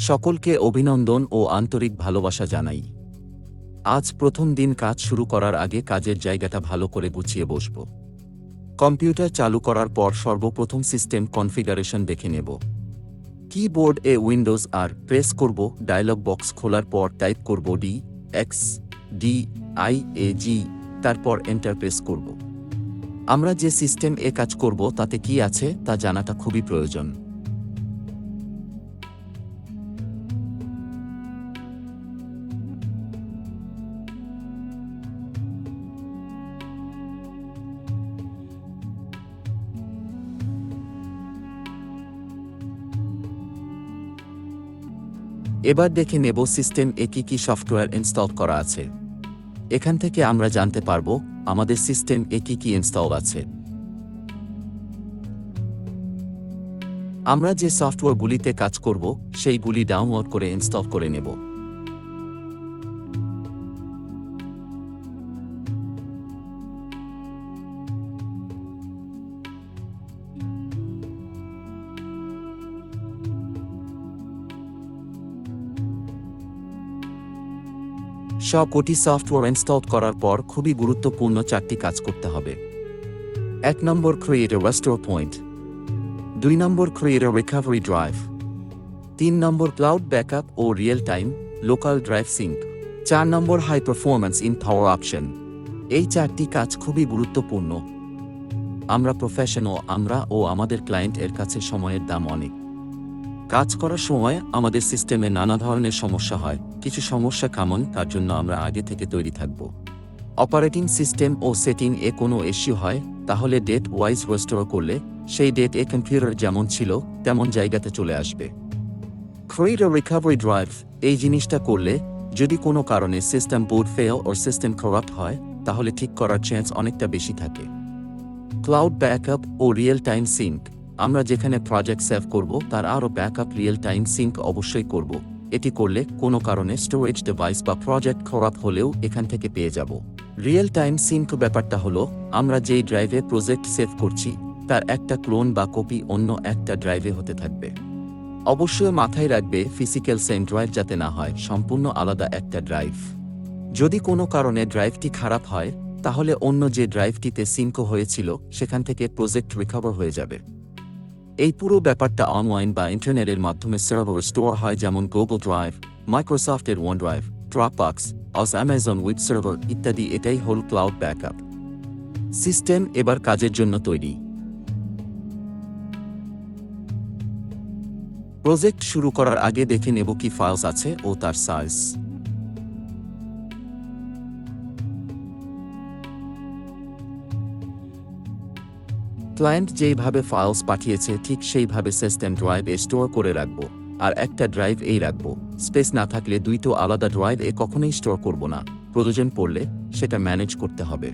সকলকে অভিনন্দন ও আন্তরিক ভালোবাসা জানাই। আজ প্রথম দিন কাজ শুরু করার আগে কাজের জায়গাটা ভালো করে গুছিয়ে বসব। কম্পিউটার চালু করার পর সর্বপ্রথম সিস্টেম কনফিগারেশন দেখে নেব। কিবোর্ড এ উইন্ডোজ আর প্রেস করব। ডায়লগ বক্স খোলার পর টাইপ করব DXDIAG, তারপর এন্টার প্রেস করব। আমরা যে সিস্টেম এ কাজ করব তাতে কি আছে তা জানাটা খুবই প্রয়োজন। এবার দেখে নেব সিস্টেম এ কি সফটওয়্যার ইনস্টল করা আছে। এখান থেকে আমরা জানতে পারব আমাদের সিস্টেম এ কি ইনস্টল আছে। আমরা যে সফটওয়্যারগুলিতে কাজ করব সেইগুলি ডাউনলোড করে ইনস্টল করে নেব। সবকটি সফটওয়্যার ইনস্টল করার পর খুবই গুরুত্বপূর্ণ 4টি কাজ করতে হবে। 1 number, create a restore point. 2 number, create a recovery drive. 3 number, cloud backup ও real time local drive sync. 4 number, high performance in power option. এই 4টি কাজ খুবই গুরুত্বপূর্ণ। আমরা প্রফেশনাল, আমরা ও আমাদের ক্লায়েন্ট এর কাছে সময়ের দাম অনেক। কাজ করার সময় আমাদের সিস্টেমে নানা ধরনের সমস্যা হয়। কিছু সমস্যা কমন, তার জন্য আমরা আগে থেকে তৈরি থাকব। অপারেটিং সিস্টেম ও সেটিং এ কোনো ইস্যু হয় তাহলে ডেট ওয়াইজ রেস্টোর করলে সেই ডেট এ কম্পিউটার যেমন ছিল তেমন জায়গাতে চলে আসবে। ক্রিয়েট এ রিকভারি ড্রাইভ, এই জিনিসটা করলে যদি কোনো কারণে সিস্টেম বুট ফেল ও সিস্টেম করাপ্ট হয় তাহলে ঠিক করার চান্স অনেকটা বেশি থাকে। ক্লাউড ব্যাকআপ ও রিয়েল টাইম সিঙ্ক, আমরা যেখানে প্রজেক্ট সেভ করব তার আরও ব্যাকআপ রিয়েল টাইম সিঙ্ক অবশ্যই করব। এটি করলে কোনো কারণে স্টোরেজ ডিভাইস বা প্রজেক্ট খারাপ হলেও এখান থেকে পেয়ে যাব। রিয়েল টাইম সিঙ্ক ব্যাপারটা হলো আমরা যেই ড্রাইভে প্রজেক্ট সেভ করছি তার একটা ক্লোন বা কপি অন্য একটা ড্রাইভে হতে থাকবে। অবশ্যই মাথায় রাখবে ফিজিক্যাল সেম ড্রাইভ যাতে না হয় সম্পূর্ণ আলাদা একটা ড্রাইভ। যদি কোনো কারণে ড্রাইভটি খারাপ হয় তাহলে অন্য যে ড্রাইভটিতে সিঙ্ক হয়েছিল সেখান থেকে প্রজেক্ট রিকভার হয়ে যাবে। এই পুরো ব্যাপারটা অনলাইন বা ইন্টারনেটের মাধ্যমে সার্ভার স্টোর হয়, যেমন গুগল ড্রাইভ, মাইক্রোসফটের one drive, Dropbox, Amazon web server ইত্যাদি। এটাই হল ক্লাউড ব্যাকআপ। সিস্টেম এবার কাজের জন্য তৈরি। প্রজেক্ট শুরু করার আগে দেখে নেব কি ফাইলস আছে ও তার সাইজ। ক্লায়েন্ট যেইভাবে ফাইলস পাঠিয়েছে ঠিক সেইভাবে সিস্টেম ড্রাইভে স্টোর করে রাখব, আর একটা ড্রাইভ এই রাখব। স্পেস না থাকলে দুইটো আলাদা ড্রাইভ এ কখনোই স্টোর করব না। প্রয়োজন পড়লে সেটা ম্যানেজ করতে হবে।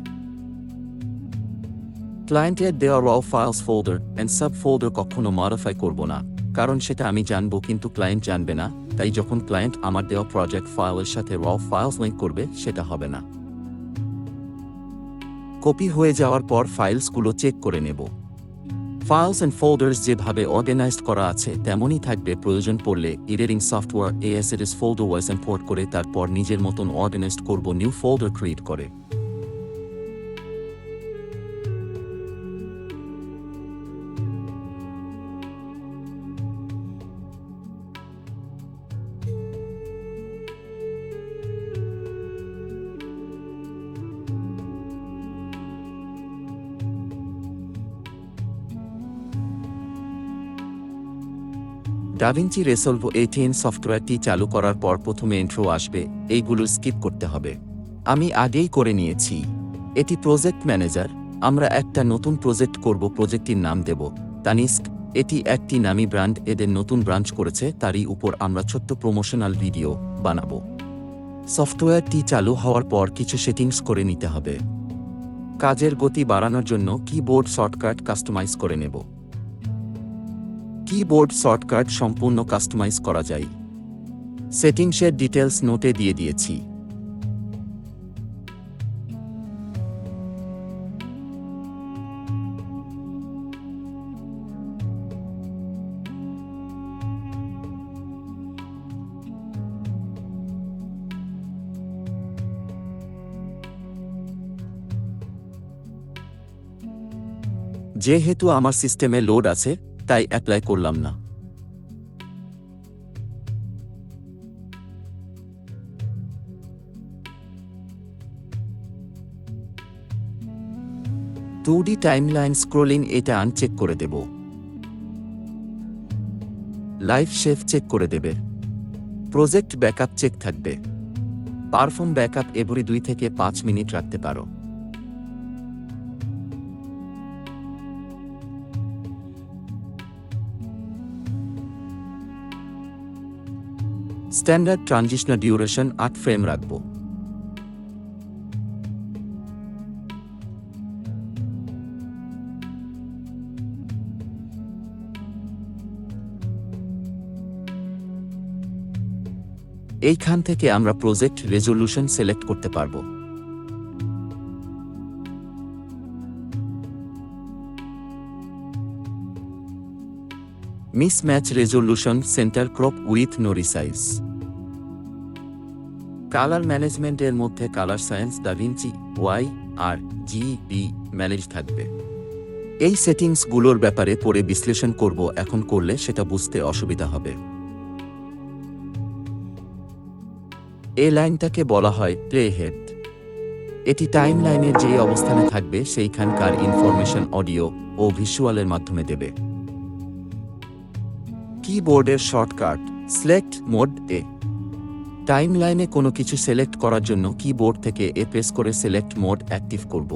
ক্লায়েন্টের দেওয়া র files folder and sub folder কখনো মডিফাই করব না, কারণ সেটা আমি জানবো কিন্তু ক্লায়েন্ট জানবে না। তাই যখন ক্লায়েন্ট আমার দেওয়া প্রজেক্ট ফাইলের সাথে র ফাইলস লিঙ্ক করবে সেটা হবে না। কপি হয়ে যাওয়ার পর ফাইলসগুলো চেক করে নেব। ফাইলস অ্যান্ড ফোল্ডার্স যেভাবে অর্গানাইজড করা আছে তেমনই থাকবে। প্রয়োজন পড়লে এডিটিং সফটওয়্যার এএসএস ফোল্ডার ওয়াইজ ইম্পোর্ট করে তারপর নিজের মতন অর্গানাইজড করব নিউ ফোল্ডার ক্রিয়েট করে। ডাভিঞ্চি রিসলভ 18 সফটওয়্যারটি চালু করার পর প্রথমে ইন্ট্রো আসবে, এইগুলো স্কিপ করতে হবে। আমি আগেই করে নিয়েছি। এটি প্রজেক্ট ম্যানেজার। আমরা একটা নতুন প্রজেক্ট করব, প্রজেক্টটির নাম দেব তানিস্ক। এটি একটি নামী ব্র্যান্ড, এদের নতুন ব্রাঞ্চ করেছে, তারই উপর আমরা ছোট্ট প্রমোশনাল ভিডিও বানাবো। সফটওয়্যারটি চালু হওয়ার পর কিছু সেটিংস করে নিতে হবে। কাজের গতি বাড়ানোর জন্য কিবোর্ড শর্টকাট কাস্টমাইজ করে নেব। কিবোর্ড শর্টকাট সম্পূর্ণ কাস্টমাইজ করা যায়। সেটিংসের ডিটেলস নোটে দিয়ে দিয়েছি। যেহেতু আমার সিস্টেমে লোড আছে, তাই অ্যাপ্লাই করলাম না। টুডি টাইমলাইন স্ক্রোলিং এটা আনচেক করে দেব। লাইভ শেফ চেক করে দেবে। প্রজেক্ট ব্যাকআপ চেক থাকবে। পারফর্ম ব্যাকআপ এভরি 2 থেকে 5 মিনিট রাখতে পারো। স্ট্যান্ডার্ড ট্রানজিশনাল ডিউরেশন 8 ফ্রেম রাখব। এইখান থেকে আমরা প্রজেক্ট রেজোলিউশন সিলেক্ট করতে পারব। Mismatch resolution centre crop with no resize. Colour ম্যানেজমেন্টের মধ্যে colour science DaVinci Y R G B manage থাকবে। এই সেটিংসগুলোর ব্যাপারে পরে বিশ্লেষণ করব, এখন করলে সেটা বুঝতে অসুবিধা হবে। এই লাইনটাকে বলা হয় প্লে হেড। এটি টাইমলাইনে যে অবস্থানে থাকবে সেইখানকার ইনফরমেশন অডিও ও ভিজুয়ালের মাধ্যমে দেবে। কিবোর্ডের শর্টকাট সিলেক্ট মোড এ। টাইমলাইনে কোনো কিছু সিলেক্ট করার জন্য কিবোর্ড থেকে এ প্রেস করে সিলেক্ট মোড অ্যাক্টিভ করব।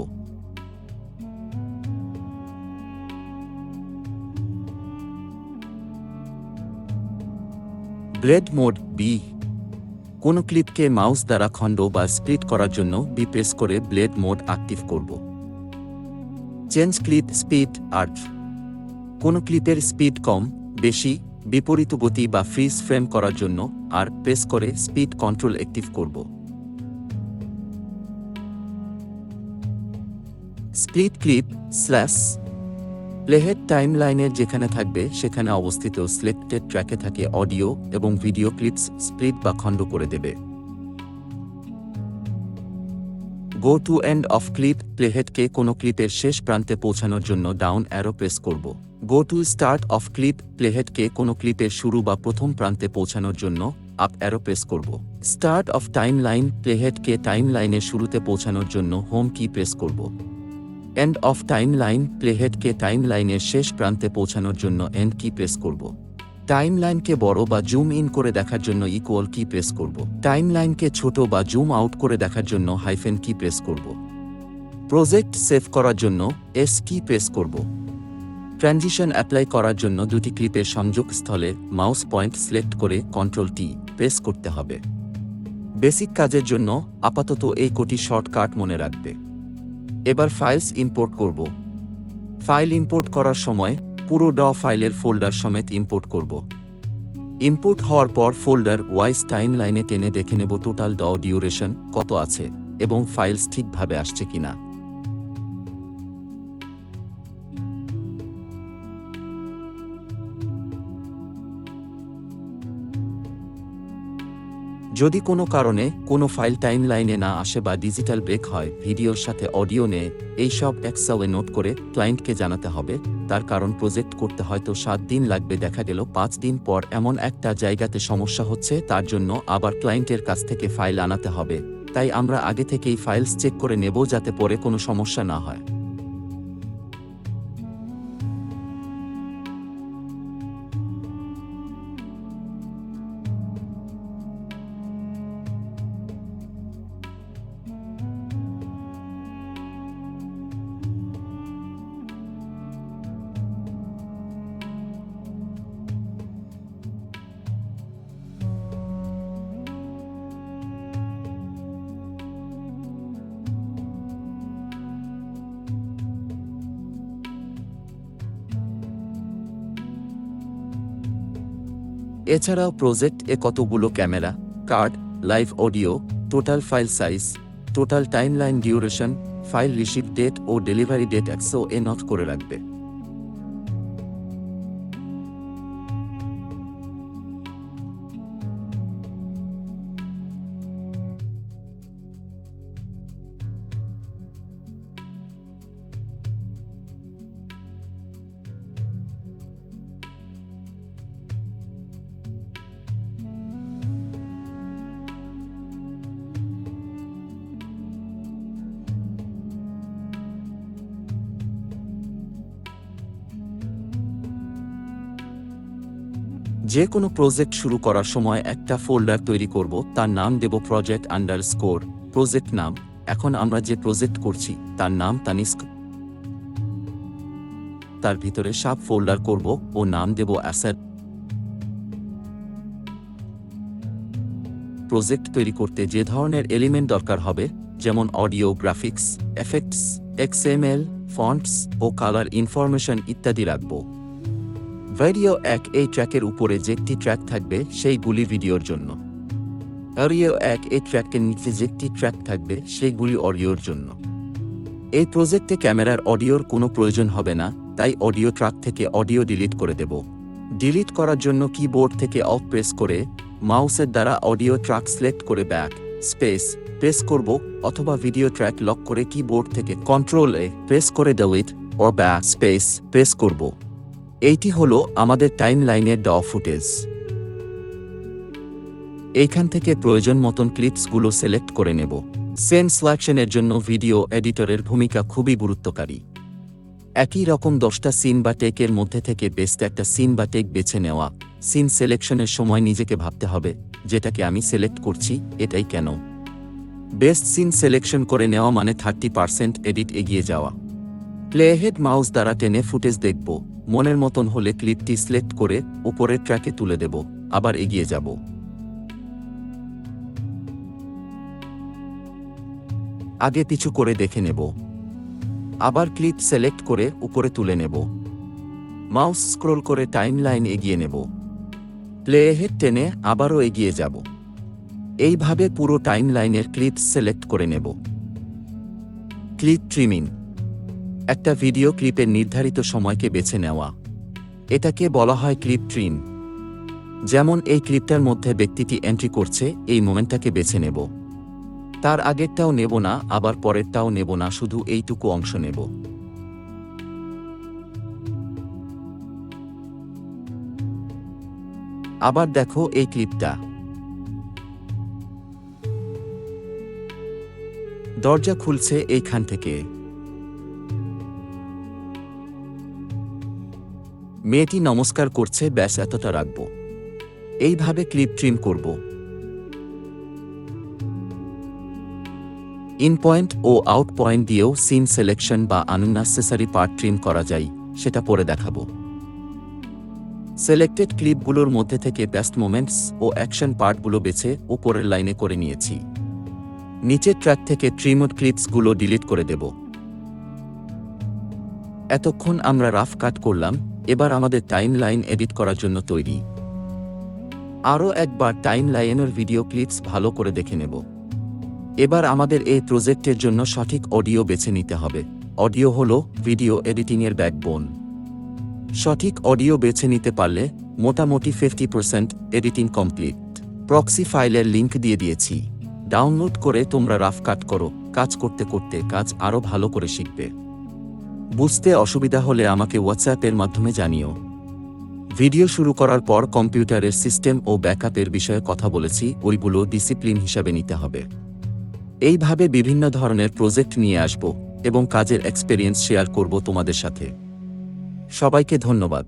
Blade mode B. কোনো ক্লিপকে মাউস দ্বারা খণ্ড বা স্প্লিট করার জন্য বি প্রেস করে ব্লেড মোড অ্যাক্টিভ করব। Change clip speed R. কোনো ক্লিপের স্পিড কম, বেশি, বিপরীত গতি বা ফ্রিজ ফ্রেম করার জন্য আর প্রেস করে স্পিড কন্ট্রোল অ্যাক্টিভ করব। Split clip slash. প্লেহেড টাইমলাইনের যেখানে থাকবে সেখানে অবস্থিত সিলেক্টেড ট্র্যাকে থাকে অডিও এবং ভিডিও ক্লিপস স্প্লিট বা খণ্ড করে দেবে। Go to end of clip. প্লেহেডকে কোনো ক্লিপের শেষ প্রান্তে পৌঁছানোর জন্য ডাউন অ্যারো প্রেস করব। Go to start of clip. প্লেহেডকে কোনো ক্লিপের শুরু বা প্রথম প্রান্তে পৌঁছানোর জন্য আপ অ্যারো প্রেস করব। Start of timeline. প্লেহেডকে টাইমলাইনের শুরুতে পৌঁছানোর জন্য হোম কি প্রেস করব। End of timeline. প্লেহেডকে টাইমলাইনের শেষ প্রান্তে পৌঁছানোর জন্য এন্ড কি প্রেস করব। টাইমলাইনকে বড় বা জুম ইন করে দেখার জন্য ইকুয়াল কি প্রেস করব। টাইমলাইনকে ছোট বা জুম আউট করে দেখার জন্য হাইফেন কি প্রেস করব। প্রজেক্ট সেভ করার জন্য এস কি প্রেস করব। ট্রানজিশন অ্যাপ্লাই করার জন্য দুটি ক্লিপের সংযোগস্থলে মাউস পয়েন্ট সিলেক্ট করে কন্ট্রোল টি প্রেস করতে হবে। বেসিক কাজের জন্য আপাতত এই কোটি শর্টকাট মনে রাখবে। এবার ফাইলস ইম্পোর্ট করব। ফাইল ইম্পোর্ট করার সময় পুরো ড ফাইলের ফোল্ডার সমেত ইম্পোর্ট করব। ইম্পোর্ট হওয়ার পর ফোল্ডার ওয়াইজ টাইমলাইনে টেনে দেখে নেব টোটাল ড ডিউরেশন কত আছে এবং ফাইলস ঠিকভাবে আসছে কিনা। যদি কোনো কারণে কোনো ফাইল টাইমলাইনে না আসে বা ডিজিটাল ব্রেক হয়, ভিডিওর সাথে অডিও নেয়, এইসব এক্সেলে নোট করে ক্লায়েন্টকে জানাতে হবে। তার কারণ প্রজেক্ট করতে হয়তো 7 দিন লাগবে, দেখা গেল 5 দিন পর এমন একটা জায়গাতে সমস্যা হচ্ছে, তার জন্য আবার ক্লায়েন্টের কাছ থেকে ফাইল আনাতে হবে। তাই আমরা আগে থেকেই ফাইলস চেক করে নেব যাতে পরে কোনো সমস্যা না হয়। এছাড়াও প্রজেক্ট এ কতগুলো camera, card, live audio, total file size, total timeline duration, file receive date ও ডেলিভারি ডেট এক্সও এ নোট করে রাখবে। যে কোনো প্রজেক্ট শুরু করার সময় একটা ফোল্ডার তৈরি করব, তার নাম দেব প্রজেক্ট আন্ডারস্কোর প্রজেক্ট নাম। এখন আমরা যে প্রজেক্ট করছি তার নাম তানিস্ক। তার ভিতরে সাব ফোল্ডার করব ও নাম দেব অ্যাসেট। প্রজেক্ট তৈরি করতে যে ধরনের এলিমেন্ট দরকার হবে, যেমন audio, graphics, effects, XML, fonts ও কালার ইনফরমেশন ইত্যাদি রাখব। ভিডিও 1 এই ট্র্যাকের উপরে যেটি ট্র্যাক থাকবে সেইগুলি ভিডিওর জন্য। অডিও 1 এই ট্র্যাকের নিচে যেটি ট্র্যাক থাকবে সেইগুলি অডিওর জন্য। এই প্রজেক্টে ক্যামেরার অডিওর কোনো প্রয়োজন হবে না, তাই অডিও ট্র্যাক থেকে অডিও ডিলিট করে দেব। ডিলিট করার জন্য কিবোর্ড থেকে অফ প্রেস করে মাউসের দ্বারা অডিও ট্র্যাক সিলেক্ট করে ব্যাক স্পেস প্রেস করব, অথবা ভিডিও ট্র্যাক লক করে কিবোর্ড থেকে কন্ট্রোল-এ প্রেস করে ডিলিট ও ব্যাক স্পেস প্রেস করব। এইটি হলো আমাদের টাইমলাইনের ড ফুটেজ। এইখান থেকে প্রয়োজন মতন ক্লিপসগুলো সিলেক্ট করে নেব। সিন সিলেকশনের জন্য ভিডিও এডিটরের ভূমিকা খুবই গুরুত্বকারী। একই রকম 10টা সিন বা টেকের মধ্যে থেকে বেস্ট একটা সিন বা টেক বেছে নেওয়া। সিন সিলেকশনের সময় নিজেকে ভাবতে হবে, যেটাকে আমি সিলেক্ট করছি এটাই কেন। বেস্ট সিন সিলেকশন করে নেওয়া মানে 30% এডিট এগিয়ে যাওয়া। প্লেহেড মাউস দ্বারা টেনে ফুটেজ দেখব, মনের মতন হলে ক্লিপটি সিলেক্ট করে উপরের ট্র্যাকে তুলে দেব, আবার এগিয়ে যাব। আগে পিছু করে দেখে নেব, আবার ক্লিপ সিলেক্ট করে উপরে তুলে নেব, মাউস স্ক্রল করে টাইমলাইন এগিয়ে নেব, প্লেহেড টেনে আবারও এগিয়ে যাব। এইভাবে পুরো টাইমলাইনের ক্লিপ সিলেক্ট করে নেব। ক্লিপ ট্রিমিং, একটা ভিডিও ক্লিপের নির্ধারিত সময়কে বেছে নেওয়া, এটাকে বলা হয় ক্লিপ ট্রিম। যেমন এই ক্লিপটার মধ্যে ব্যক্তিটি এন্ট্রি করছে, এই মোমেন্টটাকে বেছে নেব। তার আগেরটাও নেব না, আবার পরেরটাও নেব না, শুধু এইটুকু অংশ নেব। আবার দেখো এই ক্লিপটা। দরজা খুলছে এইখান থেকে। মেয়েটি নমস্কার করছে, ব্যাস এতটা রাখব। এইভাবে ক্লিপ ট্রিম করব। ইন পয়েন্ট ও আউট পয়েন্ট দিয়েও সিন সিলেকশন বা আননেসেসারি পার্ট ট্রিম করা যায়, সেটা পরে দেখাবো। সিলেক্টেড ক্লিপগুলোর মধ্যে থেকে বেস্ট মোমেন্টস ও অ্যাকশন পার্টগুলো বেছে উপরের লাইনে করে নিয়েছি। নিচের ট্র্যাক থেকে ট্রিমড ক্লিপসগুলো ডিলিট করে দেব। এতক্ষণ আমরা রাফ কাট করলাম, এবার আমাদের টাইমলাইন এডিট করার জন্য তৈরি। আরও একবার টাইমলাইনের ভিডিও ক্লিপস ভালো করে দেখে নেব। এবার আমাদের এই প্রজেক্টের জন্য সঠিক অডিও বেছে নিতে হবে। অডিও হলো ভিডিও এডিটিংয়ের ব্যাকবোন। সঠিক অডিও বেছে নিতে পারলে মোটামুটি 50% এডিটিং কমপ্লিট। প্রক্সি ফাইলের লিংক দিয়ে দিয়েছি, ডাউনলোড করে তোমরা রাফ কাট করো। কাজ করতে করতে কাজ আরও ভালো করে শিখবে। বুঝতে অসুবিধা হলে আমাকে হোয়াটসঅ্যাপের মাধ্যমে জানিও। ভিডিও শুরু করার পর কম্পিউটারের সিস্টেম ও ব্যাকআপের বিষয়ে কথা বলেছি, ওইগুলো ডিসিপ্লিন হিসাবে নিতে হবে। এইভাবে বিভিন্ন ধরনের প্রজেক্ট নিয়ে আসব এবং কাজের এক্সপেরিয়েন্স শেয়ার করব তোমাদের সাথে। সবাইকে ধন্যবাদ।